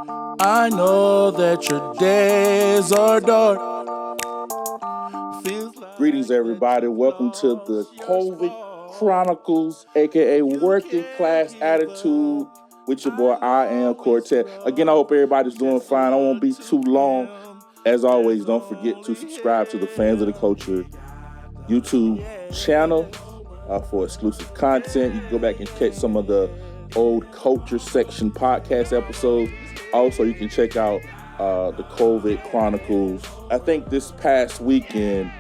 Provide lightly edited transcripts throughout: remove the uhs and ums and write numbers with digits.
I know that your days are dark. Greetings, everybody. Welcome to the COVID Chronicles, aka Working Class Attitude, with your boy I Am Quartet. Again, I hope everybody's doing fine. I won't be too long. As always, don't forget to subscribe to the Fans of the Culture YouTube channel for exclusive content. You can go back and catch some of the old Culture Section podcast episodes. Also, you can check out the COVID Chronicles. I think this past weekend,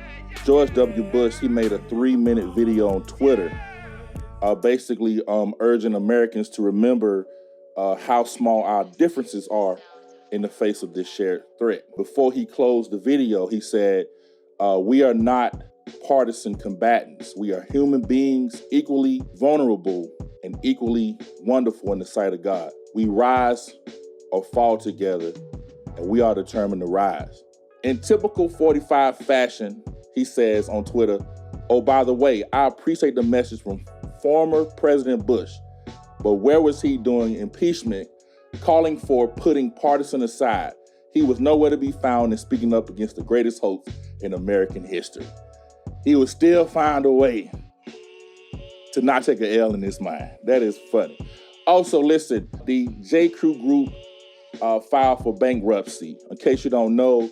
George W. Bush, he made a 3-minute video on Twitter basically urging Americans to remember how small our differences are in the face of this shared threat. Before he closed the video, he said, we are not partisan combatants. We are human beings, equally vulnerable and equally wonderful in the sight of God. We rise or fall together, and we are determined to rise. In typical 45 fashion, he says on Twitter, oh, by the way, I appreciate the message from former President Bush, but where was he during impeachment, calling for putting partisan aside? He was nowhere to be found in speaking up against the greatest hoax in American history. He would still find a way to not take an L in his mind. That is funny. Also, listen, the J. Crew Group filed for bankruptcy. In case you don't know,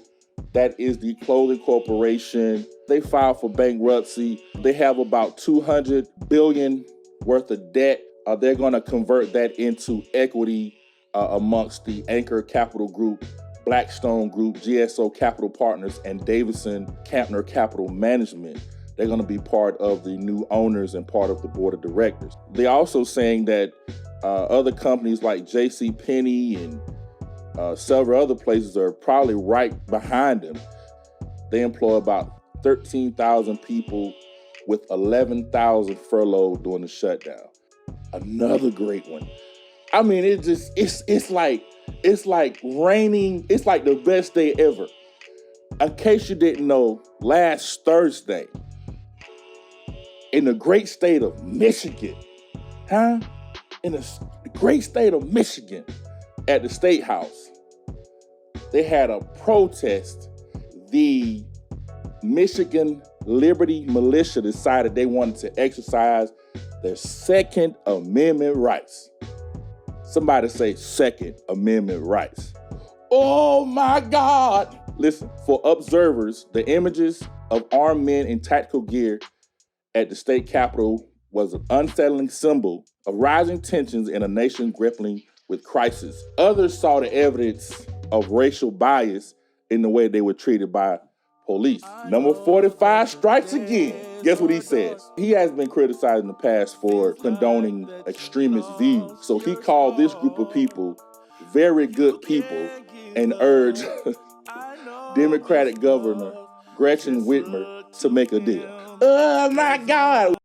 that is the clothing corporation. They filed for bankruptcy. They have about $200 billion worth of debt. They're going to convert that into equity amongst the Anchor Capital Group, Blackstone Group, GSO Capital Partners, and Davidson Kampner Capital Management. They're going to be part of the new owners and part of the board of directors. They're also saying that other companies like JCPenney and several other places are probably right behind them. They employ about 13,000 people with 11,000 furloughed during the shutdown. Another great one. I mean, it's like raining. It's like the best day ever. In case you didn't know, last Thursday, in the great state of Michigan, in the great state of Michigan, at the State House, they had a protest. The Michigan Liberty Militia decided they wanted to exercise their Second Amendment rights. Somebody say Second Amendment rights. Oh my God. Listen, for observers, the images of armed men in tactical gear at the state capitol was an unsettling symbol of rising tensions in a nation grappling with crisis. Others saw the evidence of racial bias in the way they were treated by police. Number 45 strikes again. Guess what he says? He has been criticized in the past for condoning extremist views. So he called this group of people very good people and urged Democratic Governor Gretchen Whitmer to make a deal. Oh my God.